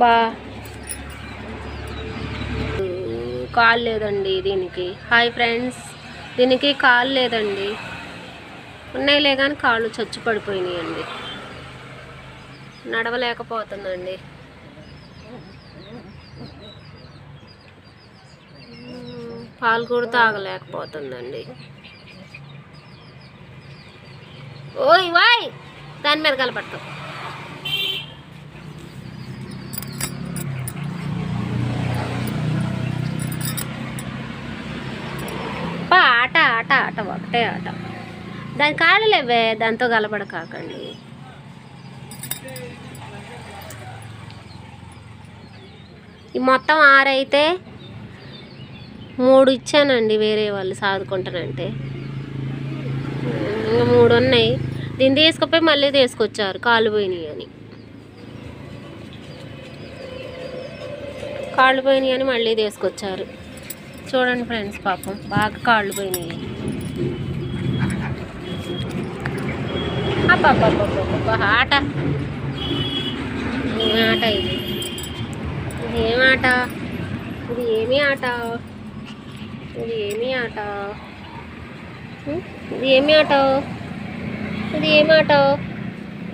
బా కాలు లేదండి దీనికి. హాయ్ ఫ్రెండ్స్, దీనికి కాలు లేదండి. ఉన్నాయిలే కానీ కాళ్ళు చచ్చు పడిపోయినాయండి, నడవలేకపోతుందండి. పాలు కూడా తాగలేకపోతుందండి. ఓయ్ వాయ్, దాని మీద కలపడతాం. ఆట ఆట ఆట ఒకటే ఆట. దాని కాళ్ళు లేవే, దాంతో గలబడ కాకండి. ఈ మొత్తం 6 అయితే 3 ఇచ్చానండి వేరే వాళ్ళు సాదుకుంటానంటే. ఇంకా 3 ఉన్నాయి. దీన్ని తీసుకుపోయి మళ్ళీ తీసుకొచ్చారు కాళ్ళు పోయినాయి అని. కాళ్ళు పోయినాయి అని మళ్ళీ తీసుకొచ్చారు. చూడండి ఫ్రెండ్స్, పాపం బాగా కాళ్ళు పోయినాయి. అబ్బా ఆట, ఆట ఇది ఏమాట? ఇది ఏమి ఆట? ఇది ఏమి ఆట? ఇది ఏమి ఆట? ఇది ఏమి ఆట?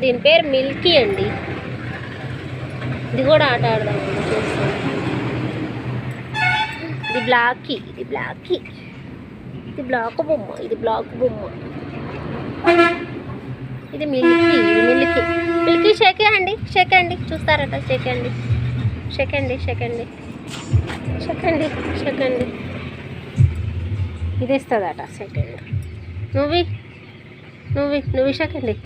దీని పేరు మిల్కీ అండి. ఇది కూడా ఆట ఆడదామండి, చూస్తాం. ఇది బ్లాకీ, ఇది బ్లాకీ, ఇది బ్లాక్ బొమ్మ, ఇది బ్లాక్ బొమ్మ. ఇది మిల్కీ, ఇది మిల్కీ. మిల్కీ షేకే అండి, షేకే అండి, చూస్తారట. షేకండి, షేకండి, షేకండి, షేకండి, షేకండి. ఇది ఇస్తుందట సెకండ్. నువ్వు నువ్వు నువ్వు షేకండి,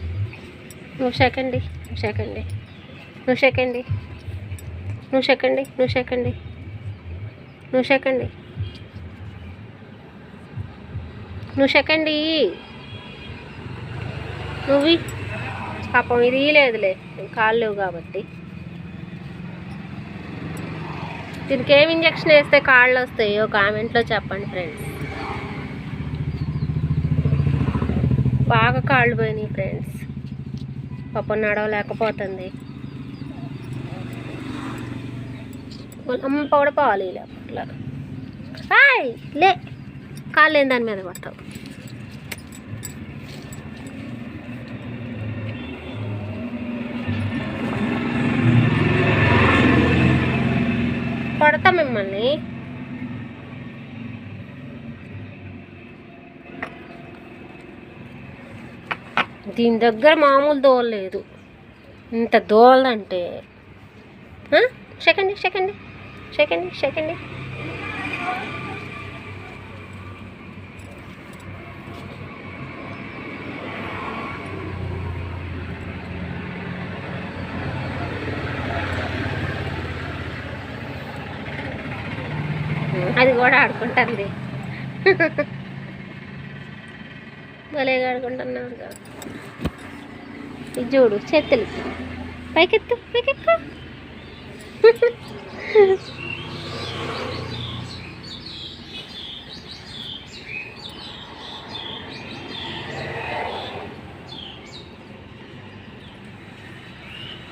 నువ్వు షేకండి, షేకండి, నువ్వు షేకండి, నువ్వు షేకండి, నువ్వు షేకండి, నువ్వు షేకండి, నువ్వు షేకండి. నువ్వు పాపం ఇది లేదులే, కాళ్ళు లేవు కాబట్టి. దీనికి ఏమి ఇంజక్షన్ వేస్తే కాళ్ళు వస్తాయో కామెంట్లో చెప్పండి ఫ్రెండ్స్. బాగా కాళ్ళు పోయినాయి ఫ్రెండ్స్, పాపం నడవలేకపోతుంది. అమ్మ కూడా పోవాలి అట్లా. హాయ్ లే, కాళ్ళు ఏం దాని మీద పడతావు. కొడతా మిమ్మల్ని. దీని దగ్గర మామూలు దోలలేదు, ఇంత దోలంటే. షేకండి, షేకండి, షేకండి, షేకండి. అది కూడా ఆడుకుంటుంది, భలేగా ఆడుకుంటున్నారు కదా. ఇది చూడు, చేతులు పైకెత్తు, పైకెత్తు.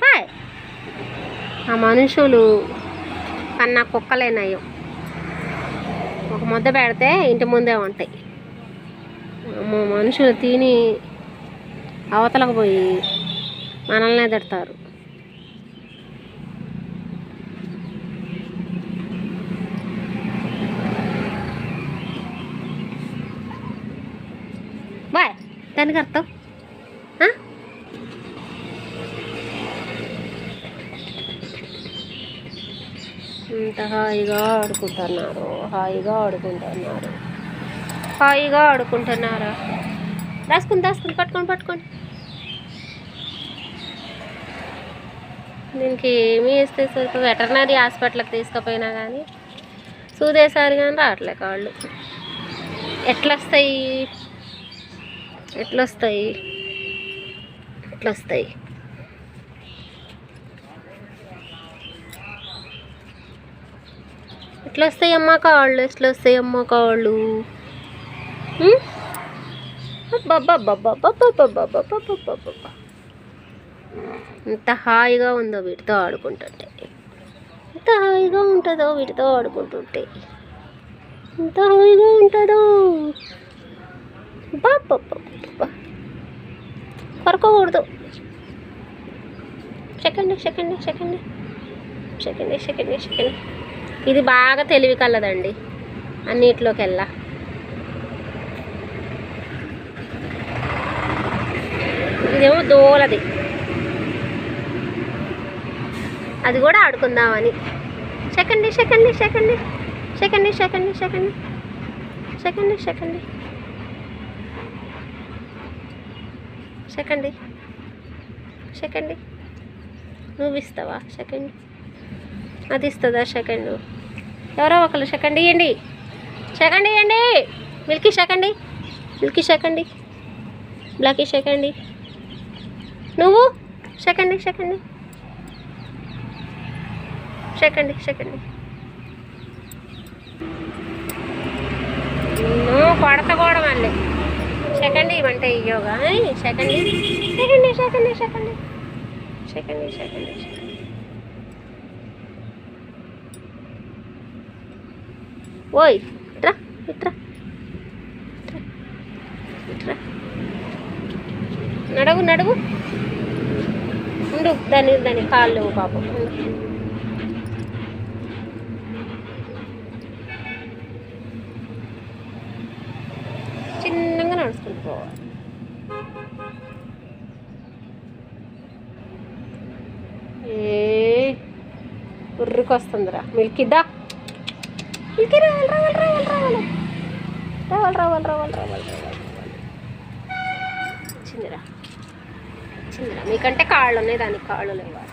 హాయ్. ఆ మనుషులు కన్నా కుక్కలేనాయో. ఒక ముద్ద పెడితే ఇంటి ముందే ఉంటాయి. మనుషులు తిని అవతలకు పోయి మనల్నే తిడతారు. బాయ్, దానికి అర్థం ఇంత హాయిగా ఆడుకుంటున్నారు, హాయిగా ఆడుకుంటున్నారు, హాయిగా ఆడుకుంటున్నారా? రాసుకుని దాసుకుని పట్టుకొని పట్టుకోండి. దీనికి ఏమీ వేస్తే సరిపో. వెటర్నరీ హాస్పిటల్కి తీసుకుపోయినా కానీ సూదేసారి కానీ రావట్లే కాళ్ళు. ఎట్లొస్తాయి, ఎట్లొస్తాయి, ఎట్లొస్తాయి? ఎట్లా వస్తాయి అమ్మ కాళ్ళు, ఎట్లా వస్తాయి అమ్మ కాళ్ళు? ఎంత హాయిగా ఉందో వీటితో ఆడుకుంటుంటే. ఎంత హాయిగా ఉంటుందో వీటితో ఆడుకుంటుంటే, ఎంత హాయిగా ఉంటుందో. బాబా కొరకకూడదు. Second second second second second second. ఇది బాగా తెలివి కలదండి అన్నిట్లోకి వెళ్ళా. ఇదేమో దోలది, అది కూడా ఆడుకుందామని. Second second second second second second second second second second. నువ్వు ఇస్తావా సెకండ్? అది ఇస్తుందా సెకండ్? ఎవరో ఒకళ్ళు సెకండ్ ఇవ్వండి, సెకండ్ ఇవ్వండి. Milky second, Milky second, Blacky second, నువ్వు సెకండ్ సెకండ్ సెకండ్ సెకండ్. నువ్వు కొడత కూడా మళ్ళీ సెకండ్ ఇవ్వంటే ఇయ్యోగా. Second second second second second second. ఓయ్ ఇట్రా ఇట్రా ఇట్రా, నడువు నడువు. ఉండు, దాని కాళ్ళు పాపం. చిన్నగా నడుచుకుంటూ పోవాలి. ఉర్రికి వస్తుందిరా మిల్కీదా. మిల్కీ రావాలి రావాలి రావాలి రావాలి రావాలి రావాలి రావాలి రావాలి రావాలి. చిందిరా చిందిరా, మీకంటే కాళ్ళు ఉన్నాయి, దానికి కాళ్ళు లేవాలి.